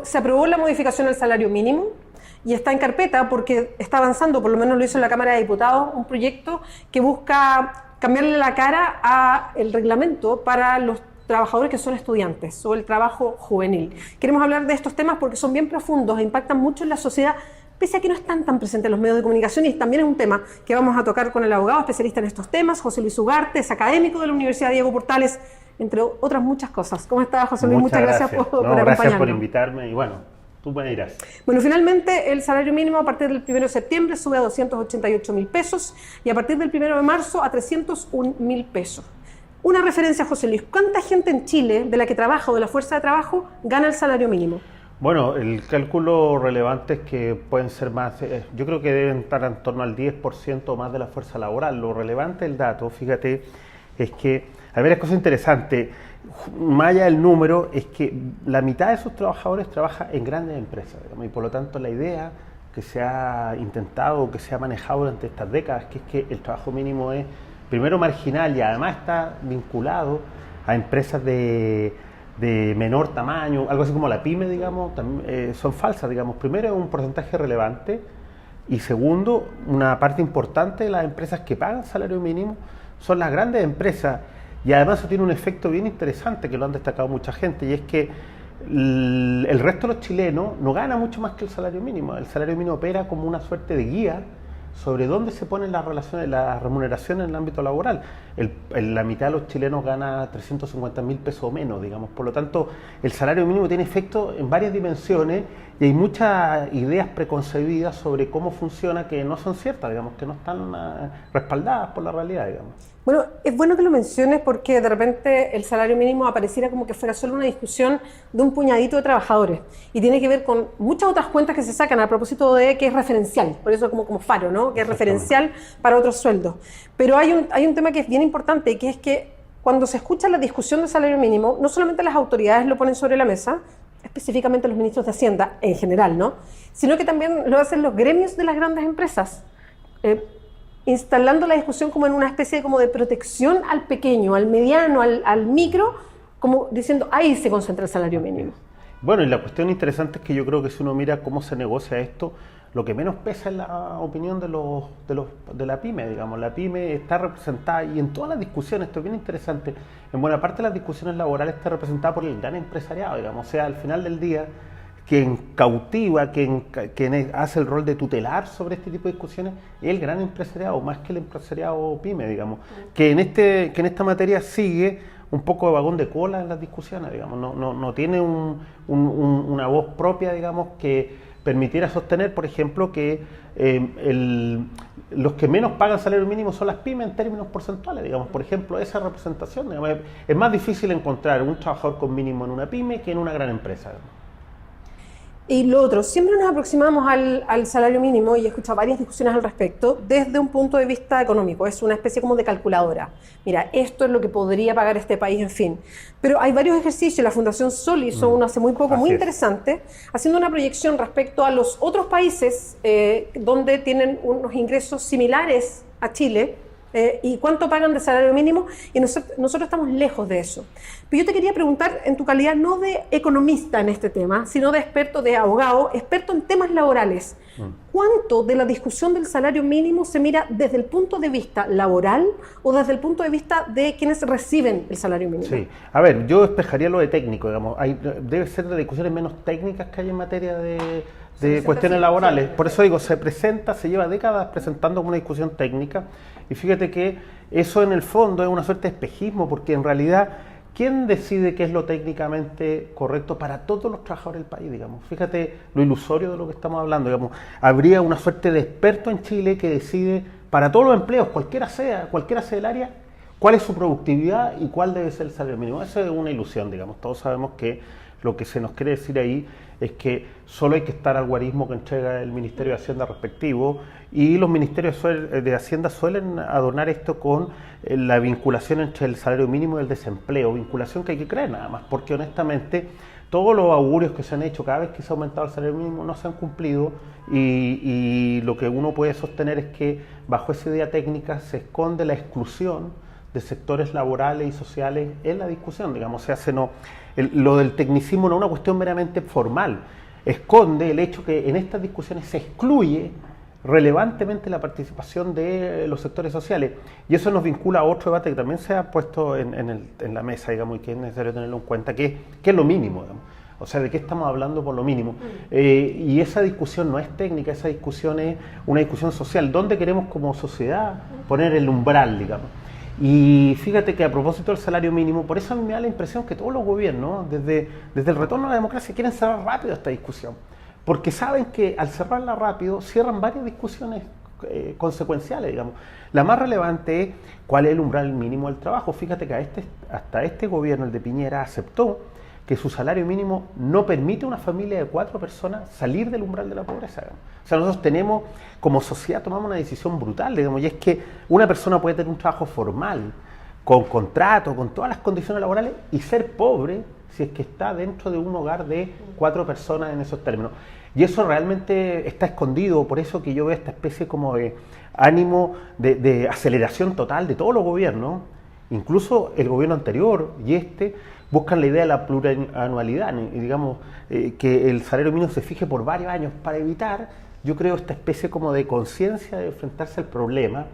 Se aprobó la modificación al salario mínimo y está en carpeta porque está avanzando, por lo menos lo hizo en la Cámara de Diputados, un proyecto que busca cambiarle la cara al reglamento para los trabajadores que son estudiantes sobre el trabajo juvenil. Queremos hablar de estos temas porque son bien profundos e impactan mucho en la sociedad, pese a que no están tan presentes en los medios de comunicación, y también es un tema que vamos a tocar con el abogado especialista en estos temas, José Luis Ugarte, es académico de la Universidad Diego Portales, entre otras muchas cosas. ¿Cómo estás, José Luis? Muchas gracias por acompañarnos. Gracias por invitarme y bueno, tú me dirás. Bueno, finalmente el salario mínimo a partir del 1 de septiembre sube a 288.000 pesos y a partir del 1 de marzo a 301.000 pesos. Una referencia, José Luis, ¿cuánta gente en Chile de la que trabaja o de la fuerza de trabajo gana el salario mínimo? Bueno, el cálculo relevante es que pueden ser más, yo creo que deben estar en torno al 10% más de la fuerza laboral. Lo relevante del dato, fíjate, es que hay varias cosas interesantes. Más allá del número, es que la mitad de sus trabajadores trabaja en grandes empresas, digamos, y por lo tanto la idea que se ha intentado, que se ha manejado durante estas décadas, que es que el trabajo mínimo es primero marginal y además está vinculado a empresas de menor tamaño, algo así como la pyme, digamos, también, son falsas, digamos. Primero es un porcentaje relevante y segundo, una parte importante de las empresas que pagan salario mínimo son las grandes empresas, y además eso tiene un efecto bien interesante que lo han destacado mucha gente, y es que el resto de los chilenos no gana mucho más que el salario mínimo. El salario mínimo opera como una suerte de guía sobre dónde se ponen las relaciones, las remuneraciones en el ámbito laboral. La mitad de los chilenos gana 350.000 pesos o menos, digamos. Por lo tanto, el salario mínimo tiene efecto en varias dimensiones y hay muchas ideas preconcebidas sobre cómo funciona que no son ciertas, digamos, que no están respaldadas por la realidad, digamos. Bueno, es bueno que lo menciones porque de repente el salario mínimo apareciera como que fuera solo una discusión de un puñadito de trabajadores y tiene que ver con muchas otras cuentas que se sacan a propósito de que es referencial, por eso como faro, ¿no? Que es referencial para otros sueldos. Pero hay un tema que es bien importante, que es que cuando se escucha la discusión del salario mínimo, no solamente las autoridades lo ponen sobre la mesa, específicamente los ministros de Hacienda en general, ¿no? Sino que también lo hacen los gremios de las grandes empresas, instalando la discusión como en una especie de protección al pequeño, al mediano, al micro, como diciendo, ahí se concentra el salario mínimo. Bueno, y la cuestión interesante es que yo creo que si uno mira cómo se negocia esto, lo que menos pesa es la opinión de la pyme, digamos. La pyme está representada, y en todas las discusiones, esto es bien interesante, en buena parte de las discusiones laborales está representada por el gran empresariado, digamos. O sea, al final del día, quien cautiva, quien hace el rol de tutelar sobre este tipo de discusiones es el gran empresariado, más que el empresariado pyme, digamos, que en esta materia sigue un poco de vagón de cola en las discusiones, digamos, no tiene una voz propia, digamos, que permitiera sostener, por ejemplo, que los que menos pagan salario mínimo son las pymes en términos porcentuales, digamos. Por ejemplo, esa representación, digamos, es más difícil encontrar un trabajador con mínimo en una pyme que en una gran empresa, digamos. Y lo otro, siempre nos aproximamos al salario mínimo, y he escuchado varias discusiones al respecto, desde un punto de vista económico. Es una especie como de calculadora. Mira, esto es lo que podría pagar este país, en fin. Pero hay varios ejercicios, la Fundación Sol hizo uno hace muy poco, muy interesante, haciendo una proyección respecto a los otros países donde tienen unos ingresos similares a Chile, y cuánto pagan de salario mínimo, y nosotros estamos lejos de eso. Pero yo te quería preguntar, en tu calidad no de economista en este tema, sino de experto, de abogado, experto en temas laborales, ¿cuánto de la discusión del salario mínimo se mira desde el punto de vista laboral o desde el punto de vista de quienes reciben el salario mínimo? Sí, a ver, yo despejaría lo de técnico, digamos. Debe ser de discusiones menos técnicas que hay en materia de cuestiones laborales. Por eso digo, se lleva décadas presentando como una discusión técnica, y fíjate que eso en el fondo es una suerte de espejismo, porque en realidad, ¿quién decide qué es lo técnicamente correcto para todos los trabajadores del país, digamos? Fíjate lo ilusorio de lo que estamos hablando, digamos. Habría una suerte de experto en Chile que decide para todos los empleos, cualquiera sea el área, cuál es su productividad y cuál debe ser el salario mínimo. Eso es una ilusión, digamos. Todos sabemos que lo que se nos quiere decir ahí es que solo hay que estar al guarismo que entrega el Ministerio de Hacienda respectivo, y los ministerios de Hacienda suelen adornar esto con la vinculación entre el salario mínimo y el desempleo, vinculación que hay que creer nada más, porque honestamente todos los augurios que se han hecho cada vez que se ha aumentado el salario mínimo no se han cumplido, y lo que uno puede sostener es que bajo esa idea técnica se esconde la exclusión de sectores laborales y sociales en la discusión, digamos, lo del tecnicismo no es una cuestión meramente formal, esconde el hecho que en estas discusiones se excluye relevantemente la participación de los sectores sociales, y eso nos vincula a otro debate que también se ha puesto en la mesa, digamos, y que es necesario tenerlo en cuenta, que es lo mínimo, digamos. O sea, ¿de qué estamos hablando por lo mínimo? Y esa discusión no es técnica, esa discusión es una discusión social. ¿Dónde queremos como sociedad poner el umbral, digamos? Y fíjate que a propósito del salario mínimo, por eso a mí me da la impresión que todos los gobiernos, desde el retorno a la democracia, quieren cerrar rápido esta discusión. Porque saben que al cerrarla rápido, cierran varias discusiones consecuenciales, digamos. La más relevante es cuál es el umbral mínimo del trabajo. Fíjate que hasta este gobierno, el de Piñera, aceptó que su salario mínimo no permite a una familia de 4 personas salir del umbral de la pobreza. O sea, nosotros tenemos, como sociedad, tomamos una decisión brutal, digamos, y es que una persona puede tener un trabajo formal, con contrato, con todas las condiciones laborales, y ser pobre si es que está dentro de un hogar de 4 personas en esos términos. Y eso realmente está escondido, por eso que yo veo esta especie como de ánimo de aceleración total de todos los gobiernos, incluso el gobierno anterior y buscan la idea de la plurianualidad, y digamos que el salario mínimo se fije por varios años para evitar, yo creo, esta especie como de conciencia de enfrentarse al problema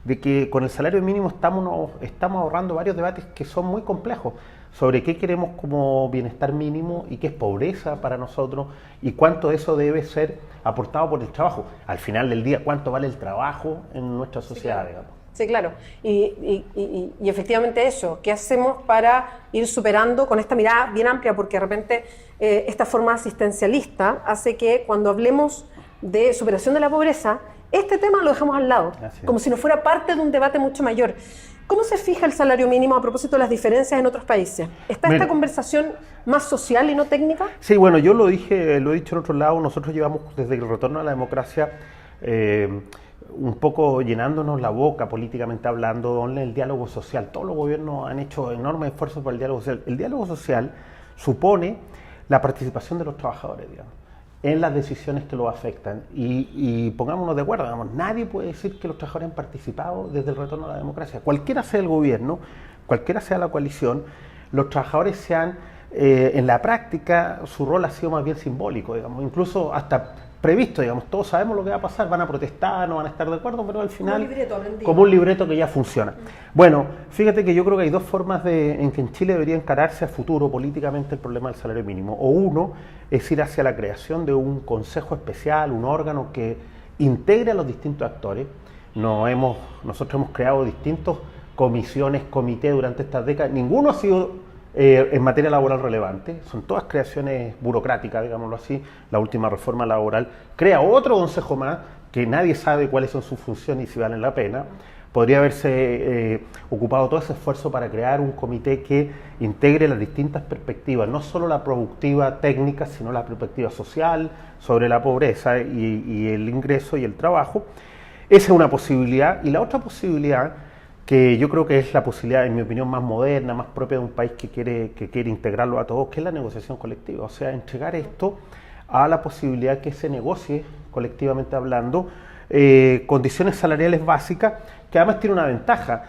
de que con el salario mínimo estamos ahorrando varios debates que son muy complejos sobre qué queremos como bienestar mínimo y qué es pobreza para nosotros y cuánto de eso debe ser aportado por el trabajo. Al final del día, cuánto vale el trabajo en nuestra sociedad, digamos. Sí, claro. Y efectivamente eso, ¿qué hacemos para ir superando con esta mirada bien amplia? Porque de repente esta forma asistencialista hace que cuando hablemos de superación de la pobreza, este tema lo dejamos al lado, como si no fuera parte de un debate mucho mayor. ¿Cómo se fija el salario mínimo a propósito de las diferencias en otros países? ¿Está esta conversación más social y no técnica? Sí, bueno, yo lo he dicho en otro lado, nosotros llevamos desde el retorno a la democracia un poco llenándonos la boca políticamente hablando en el diálogo social. Todos los gobiernos han hecho enormes esfuerzos por el diálogo social. El diálogo social supone la participación de los trabajadores, digamos, en las decisiones que los afectan. Y pongámonos de acuerdo, digamos, nadie puede decir que los trabajadores han participado desde el retorno a la democracia. Cualquiera sea el gobierno, cualquiera sea la coalición, los trabajadores en la práctica, su rol ha sido más bien simbólico, digamos, incluso hasta previsto, digamos, todos sabemos lo que va a pasar, van a protestar, no van a estar de acuerdo, pero al final como un libreto que ya funciona. Bueno, fíjate que yo creo que hay dos formas en que en Chile debería encararse a futuro políticamente el problema del salario mínimo. O uno es ir hacia la creación de un consejo especial, un órgano que integre a los distintos actores. Nosotros hemos creado distintas comisiones, comités durante estas décadas, ninguno ha sido en materia laboral relevante, son todas creaciones burocráticas, digámoslo así. La última reforma laboral crea otro consejo más que nadie sabe cuáles son sus funciones y si valen la pena. Podría haberse ocupado todo ese esfuerzo para crear un comité que integre las distintas perspectivas, no solo la productiva técnica, sino la perspectiva social sobre la pobreza y el ingreso y el trabajo. Esa es una posibilidad. Y la otra posibilidad, que yo creo que es la posibilidad, en mi opinión, más moderna, más propia de un país que quiere integrarlo a todos, que es la negociación colectiva. O sea, entregar esto a la posibilidad que se negocie, colectivamente hablando, condiciones salariales básicas, que además tiene una ventaja.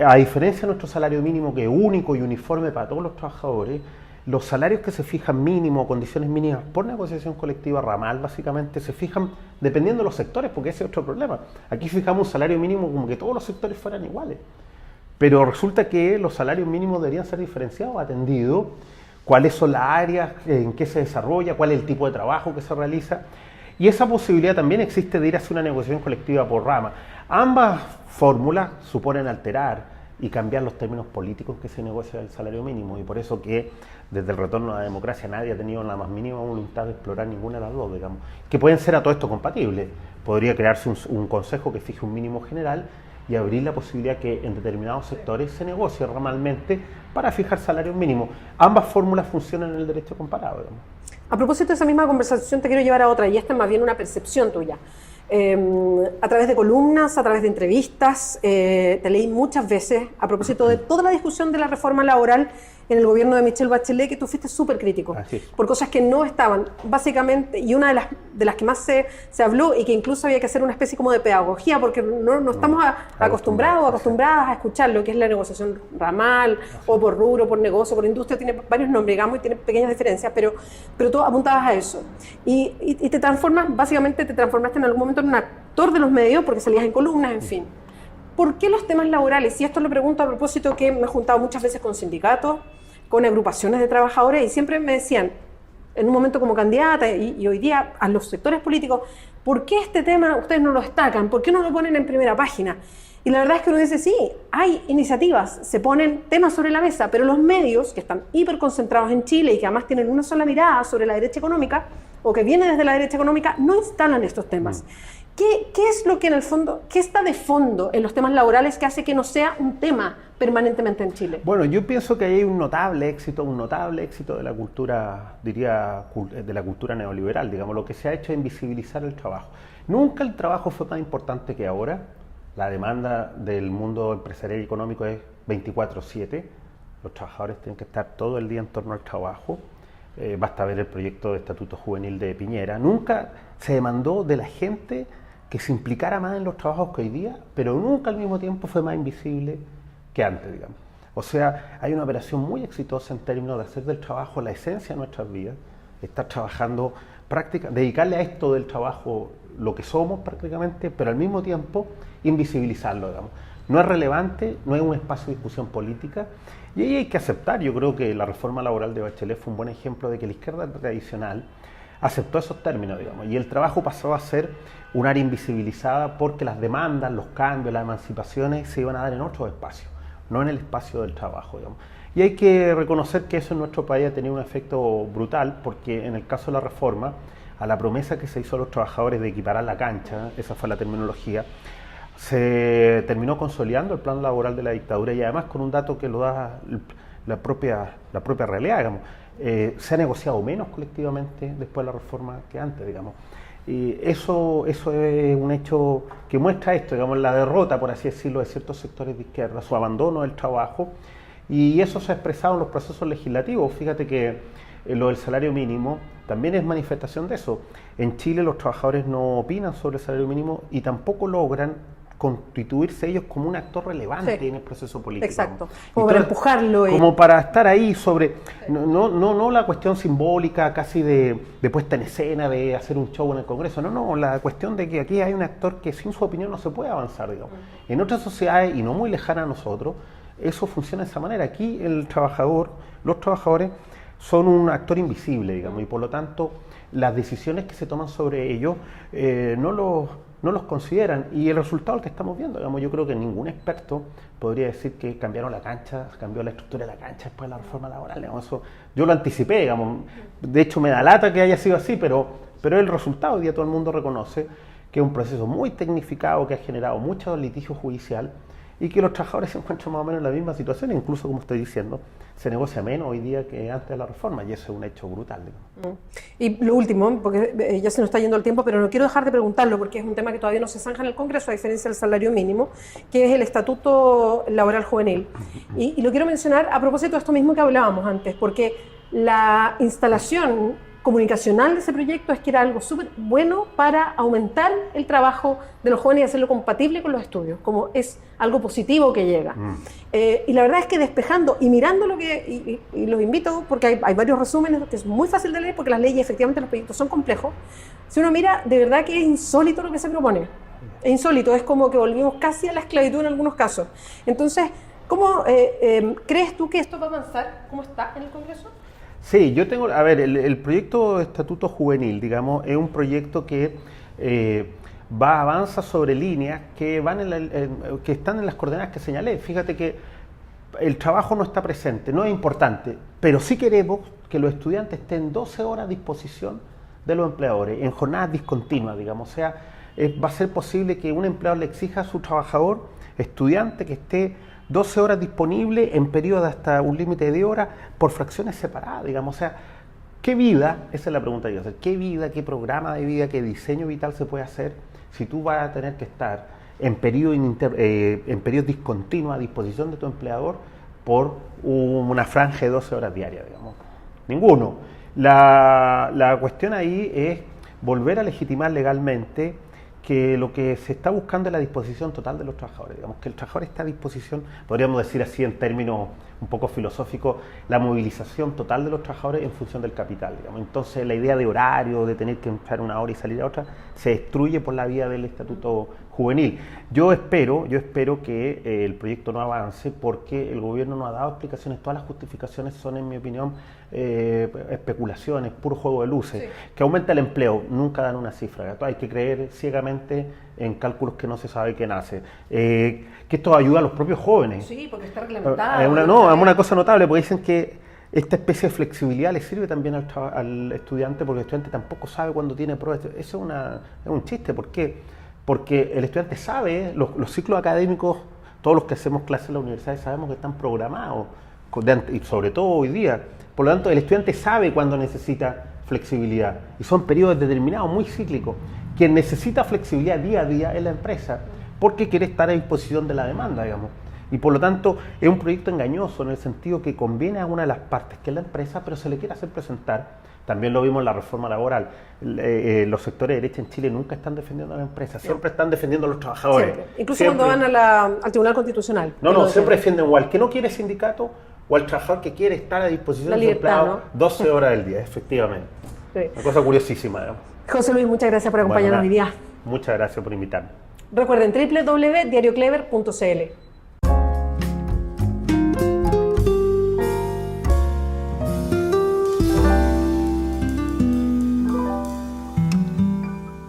A diferencia de nuestro salario mínimo, que es único y uniforme para todos los trabajadores, los salarios que se fijan mínimo, condiciones mínimas por negociación colectiva ramal, básicamente, se fijan dependiendo de los sectores, porque ese es otro problema. Aquí fijamos un salario mínimo como que todos los sectores fueran iguales. Pero resulta que los salarios mínimos deberían ser diferenciados, atendidos cuáles son las áreas en que se desarrolla, cuál es el tipo de trabajo que se realiza. Y esa posibilidad también existe de ir hacia una negociación colectiva por rama. Ambas fórmulas suponen alterar y cambiar los términos políticos que se negocia el salario mínimo, y por eso que desde el retorno a la democracia nadie ha tenido la más mínima voluntad de explorar ninguna de las dos, digamos, que pueden ser a todo esto compatibles. Podría crearse un consejo que fije un mínimo general y abrir la posibilidad que en determinados sectores se negocie ramalmente para fijar salarios mínimos. Ambas fórmulas funcionan en el derecho comparado, digamos. A propósito de esa misma conversación te quiero llevar a otra, y esta es más bien una percepción tuya. A través de columnas, a través de entrevistas, te leí muchas veces a propósito de toda la discusión de la reforma laboral en el gobierno de Michelle Bachelet, que tú fuiste súper crítico por cosas que no estaban, básicamente, y una de las que más se habló y que incluso había que hacer una especie como de pedagogía, porque no estamos acostumbradas a escuchar lo que es la negociación ramal, o por rubro, por negocio, por industria, tiene varios nombres, digamos, y tiene pequeñas diferencias, pero tú apuntabas a eso. Y te transformaste en algún momento en un actor de los medios, porque salías en columnas, en fin. ¿Por qué los temas laborales? Y esto lo pregunto a propósito que me he juntado muchas veces con sindicatos, con agrupaciones de trabajadores, y siempre me decían, en un momento como candidata y hoy día a los sectores políticos, ¿por qué este tema ustedes no lo destacan? ¿Por qué no lo ponen en primera página? Y la verdad es que uno dice, sí, hay iniciativas, se ponen temas sobre la mesa, pero los medios, que están hiperconcentrados en Chile y que además tienen una sola mirada sobre la derecha económica, o que viene desde la derecha económica, no instalan estos temas. ¿Qué es lo que en el fondo, qué está de fondo en los temas laborales que hace que no sea un tema permanentemente en Chile? Bueno, yo pienso que hay un notable éxito de la cultura, diría, de la cultura neoliberal, digamos, lo que se ha hecho es invisibilizar el trabajo. Nunca el trabajo fue tan importante que ahora. La demanda del mundo empresarial y económico es 24/7. Los trabajadores tienen que estar todo el día en torno al trabajo. Basta ver el proyecto de Estatuto Juvenil de Piñera. Nunca se demandó de la gente que se implicara más en los trabajos que hoy día, pero nunca al mismo tiempo fue más invisible que antes, digamos. O sea, hay una operación muy exitosa en términos de hacer del trabajo la esencia de nuestras vidas, estar trabajando, dedicarle a esto del trabajo lo que somos prácticamente, pero al mismo tiempo invisibilizarlo, digamos. No es relevante, no es un espacio de discusión política, y ahí hay que aceptar. Yo creo que la reforma laboral de Bachelet fue un buen ejemplo de que la izquierda tradicional aceptó esos términos, digamos, y el trabajo pasó a ser un área invisibilizada porque las demandas, los cambios, las emancipaciones se iban a dar en otros espacios, no en el espacio del trabajo, digamos. Y hay que reconocer que eso en nuestro país ha tenido un efecto brutal, porque en el caso de la reforma, a la promesa que se hizo a los trabajadores de equiparar la cancha, esa fue la terminología, se terminó consolidando el plan laboral de la dictadura, y además con un dato que lo da la propia realidad, digamos. Se ha negociado menos colectivamente después de la reforma que antes, digamos. Y eso es un hecho que muestra esto, digamos, la derrota, por así decirlo, de ciertos sectores de izquierda, su abandono del trabajo, y eso se ha expresado en los procesos legislativos. Fíjate que lo del salario mínimo también es manifestación de eso. En Chile los trabajadores no opinan sobre el salario mínimo y tampoco logran constituirse ellos como un actor relevante en el proceso político. Exacto, como para empujarlo. Como para estar ahí sobre, no la cuestión simbólica casi de puesta en escena, de hacer un show en el Congreso, no, la cuestión de que aquí hay un actor que sin su opinión no se puede avanzar, digamos. En otras sociedades, y no muy lejanas a nosotros, eso funciona de esa manera. Aquí los trabajadores son un actor invisible, digamos, y por lo tanto las decisiones que se toman sobre ellos no los consideran, y el resultado es el que estamos viendo, digamos. Yo creo que ningún experto podría decir que cambió la estructura de la cancha después de la reforma laboral, digamos. Eso yo lo anticipé, digamos. De hecho me da lata que haya sido así, pero el resultado, hoy día todo el mundo reconoce que es un proceso muy tecnificado, que ha generado mucho litigio judicial, y que los trabajadores se encuentran más o menos en la misma situación, incluso, como estoy diciendo, se negocia menos hoy día que antes de la reforma, y eso es un hecho brutal, digamos. Y lo último, porque ya se nos está yendo el tiempo, pero no quiero dejar de preguntarlo, porque es un tema que todavía no se zanja en el Congreso, a diferencia del salario mínimo, que es el Estatuto Laboral Juvenil. Y lo quiero mencionar a propósito de esto mismo que hablábamos antes, porque la instalación comunicacional de ese proyecto es que era algo súper bueno para aumentar el trabajo de los jóvenes y hacerlo compatible con los estudios, como es algo positivo que llega. Y la verdad es que despejando y mirando lo que, y los invito, porque hay varios resúmenes, que es muy fácil de leer, porque las leyes, efectivamente, los proyectos son complejos. Si uno mira, de verdad que es insólito lo que se propone. Es insólito, es como que volvimos casi a la esclavitud en algunos casos. Entonces, ¿cómo crees tú que esto va a avanzar? ¿Cómo está en el Congreso? Sí, yo tengo, a ver, el proyecto de Estatuto Juvenil, digamos, es un proyecto que avanza sobre líneas que que están en las coordenadas que señalé. Fíjate que el trabajo no está presente, no es importante, pero sí queremos que los estudiantes estén 12 horas a disposición de los empleadores, en jornadas discontinuas, digamos. O sea, va a ser posible que un empleador le exija a su trabajador, estudiante, que esté 12 horas disponible en periodos de hasta un límite de horas por fracciones separadas, digamos. O sea, ¿qué vida? Esa es la pregunta que quiero hacer. ¿Qué vida, qué programa de vida, qué diseño vital se puede hacer si tú vas a tener que estar en periodos discontinuos a disposición de tu empleador por una franja de 12 horas diarias, digamos. Ninguno. La cuestión ahí es volver a legitimar legalmente que lo que se está buscando es la disposición total de los trabajadores, digamos, que el trabajador está a disposición, podríamos decir así en términos un poco filosóficos, la movilización total de los trabajadores en función del capital, digamos. Entonces la idea de horario, de tener que entrar una hora y salir a otra, se destruye por la vía del estatuto juvenil. Yo espero que el proyecto no avance porque el gobierno no ha dado explicaciones, todas las justificaciones son, en mi opinión, especulaciones, puro juego de luces. Sí. Que aumenta el empleo, nunca dan una cifra, hay que creer ciegamente en cálculos que no se sabe quién hace. Que esto ayuda a los propios jóvenes. Sí, porque está reglamentado. Una cosa notable, porque dicen que esta especie de flexibilidad le sirve también al estudiante, porque el estudiante tampoco sabe cuándo tiene pruebas. Eso es un chiste. ¿Por qué? Porque el estudiante sabe, los ciclos académicos, todos los que hacemos clases en la universidad sabemos que están programados, y sobre todo hoy día. Por lo tanto, el estudiante sabe cuándo necesita flexibilidad, y son periodos determinados, muy cíclicos. Quien necesita flexibilidad día a día es la empresa, porque quiere estar a disposición de la demanda, digamos. Y por lo tanto, es un proyecto engañoso en el sentido que conviene a una de las partes, que es la empresa, pero se le quiere hacer presentar. También lo vimos en la reforma laboral. Los sectores de derecha en Chile nunca están defendiendo a la empresa, siempre están defendiendo a los trabajadores. Siempre. Incluso cuando van al Tribunal Constitucional. No, siempre defienden o al que no quiere sindicato o al trabajador que quiere estar a disposición de su empleado, ¿no? 12 horas del día, efectivamente. Sí. Una cosa curiosísima, digamos. José Luis, muchas gracias por acompañarnos hoy día. Muchas gracias por invitarme. Recuerden www.diarioclever.cl.